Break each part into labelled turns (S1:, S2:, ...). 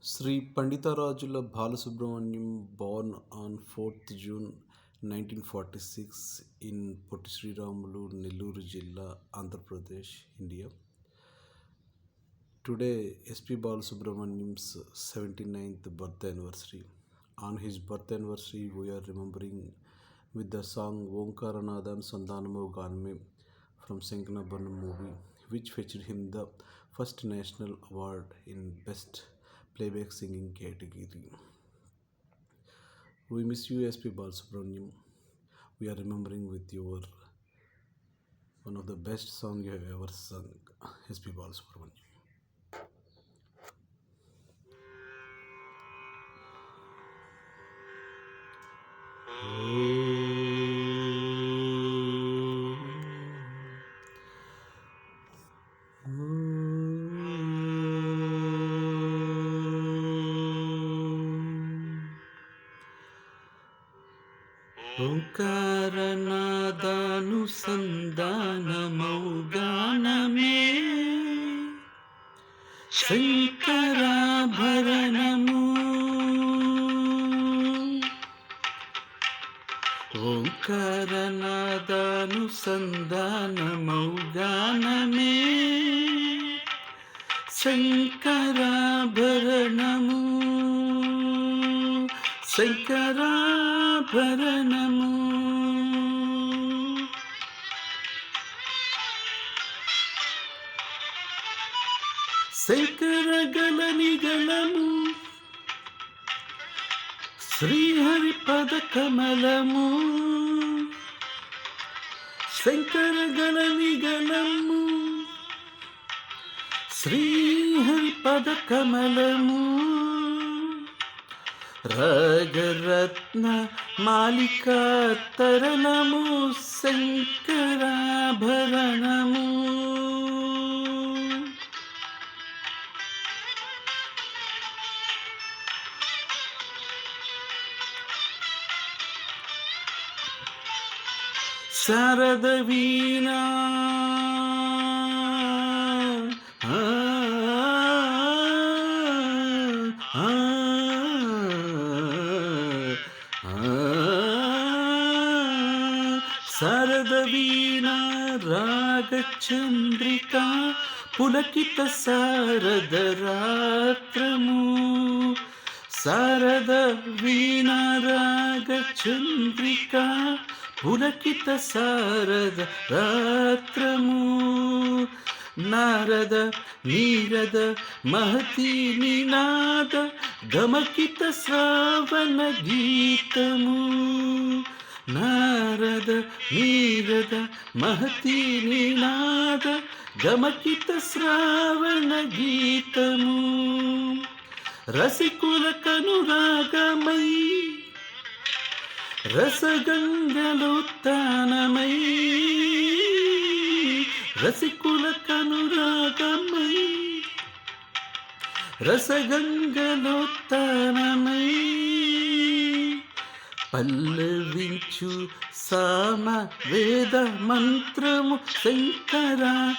S1: Sri Panditarajula Balasubramaniam, born on 4th June 1946 in Pottisriramulu, Nellore Jilla, Andhra Pradesh, India. Today, S.P. Balasubramaniam's 79th birthday anniversary. On his birthday anniversary, we are remembering with the song Omkaranadan Sandhanamo Ganme from Senkanabhanam movie, which fetched him the first national award in Best Playback Singing category. We miss you, S.P. Balasubramaniam. We are remembering with your one of the best songs you have ever sung, S.P. Balasubramaniam. ఓంకారనాదానుసంధానమౌగానమే శంకరాభరణము ఓంకారనాదానుసంధానమౌగానమే శంకరాభరణము శంకరాభరణము శంకరగలనిగలము శ్రీహరిపద కమలము శంకరగలనిగలము శ్రీహరిపద కమలము రాగరత్న మాలికా తరణము శంకరాభరణము శారద వీణా శారద వీణా రాగచంద్రికా పులకిత శారద రాత్రము శారద వీణా రాగచంద్రికా పులకిత శారద రాత్రము నారద నీరద మహతి నినాద గమకిత శ్రావణ గీతము నారద నీరద మహతి నినాద గమకిత శ్రావణ గీతము రసికుల కనురాగమై రసగంగలోత్తానమై రసికుల కనురాగమై రసగంగలోత్తానమై పల్లవించు సామ వేద మంత్రము శంకరాభరణము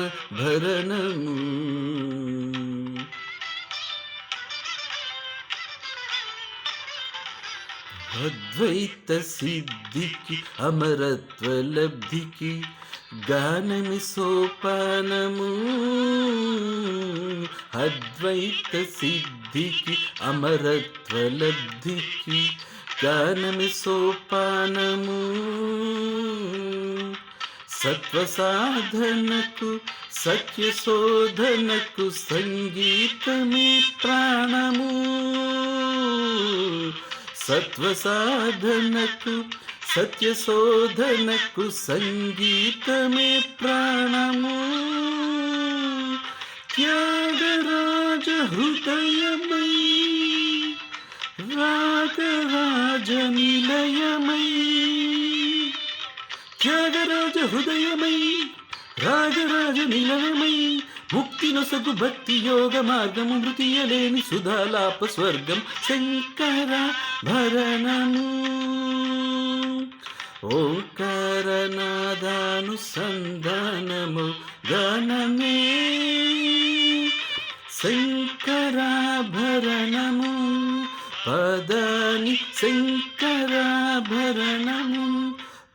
S1: శంకరాభరణము అద్వైత సిద్ధికి అమరత్వ లబ్ధికి గానమి సోపానము అద్వైత సిద్ధికి అమరత్వ లబ్ధికి గానమి సోపానము సత్వ సాధనకు సత్య శోధనకు సంగీతమే ప్రాణము సత్వ సాధనకు సత్య శోధనకు సంగీతమే ప్రాణము త్యాగరాజ హృదయమై రాగరాజ నిలయమై త్యాగరాజ హృదయమై రాగరాజ నిలయమై ముక్తి నొసగు భక్తి యోగ మార్గము మృతియలేని సుధాలాప స్వర్గం శంకరాభరణము ఓంకారనాదానుసంధానము గానమే శంకరాభరణము పదని శంకరాభరణము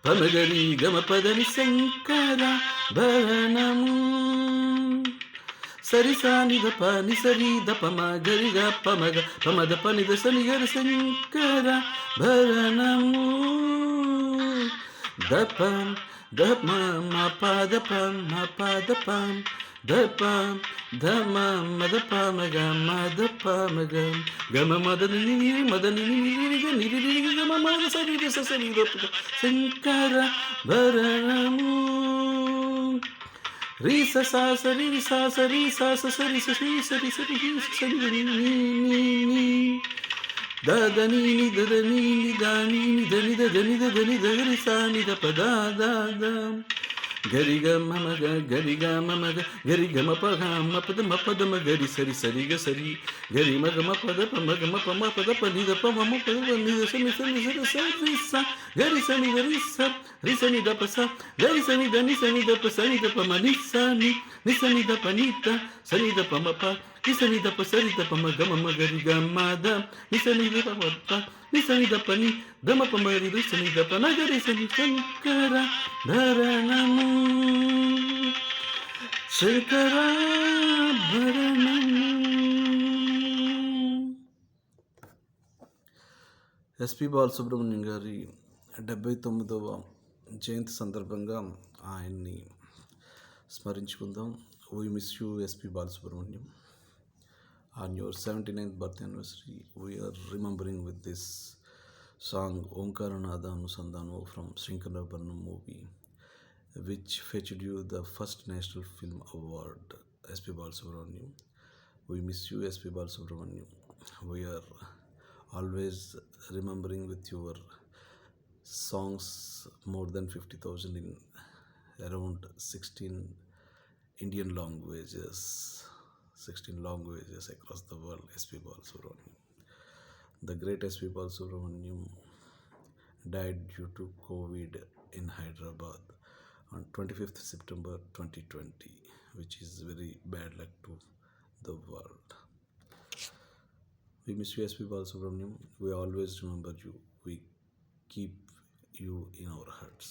S1: పమగరి గమ పదని శంకరాభరణము సరి సాని ద పని సరి ద పమ గరి గ పమగ పమద పని ద సని గరి శంకరాభరణము దపం దమ పద పం పద పం దపం ధమ మద పమగ మద పమగ గమ మదని మదని నిరి గమ మద సరి ద సరి ద శంకర భరణము రీ సా సరి సా సరి సా సరి సరి సరి సరి సరి ని దని ని దని ని దని ని దని దని దని దని సా ని ద పద ద ద గరి గ మమ గ గరి గ మమ గ గరి గ మ ప గ మ పద మ పద మ గరి సరి సరి గ సరి గరి మ గ మ పద ప మ గ మ ప మ పద ప ని ద ప మ మ పద ని ద స ని స ని స రి స గరి స ని గరి స రి స ని ద ప స గరి స ని ద ని స ని ద ప స ని ద ప మ ని స ని ని స ని ద ప ని ద స ని ద ప మ ప ని స ని ద ప స ని ద ప మ గ మ మ గరి గ మ ద ని స ని ద ప మ ప ని స ని ద ప ని ద మ ప మ రి ద స ని ద ప న గరి స ని శంకర భరణము శంకరాభరణము. ఎస్పి బాలసుబ్రహ్మణ్యం గారి 79వ జయంతి సందర్భంగా ఆయన్ని స్మరించుకుందాం. We miss you SP Balasubrahmanyam. On your 79th birthday anniversary, we are remembering with this song Omkaranada Anusandhano from Srinkarabharanam movie, which fetched you the first National Film Award. SP Balasubramaniam, we miss you SP Balasubramaniam. We are always remembering with your songs, more than 50,000 in around 16 Indian languages, 16 languages across the world. SP Balasubramaniam, the great SP Balasubramaniam, died due to COVID in Hyderabad on 25th September 2020, which is very bad luck to the world. We miss you SP Balasubramaniam. We always remember you. We keep you in our hearts.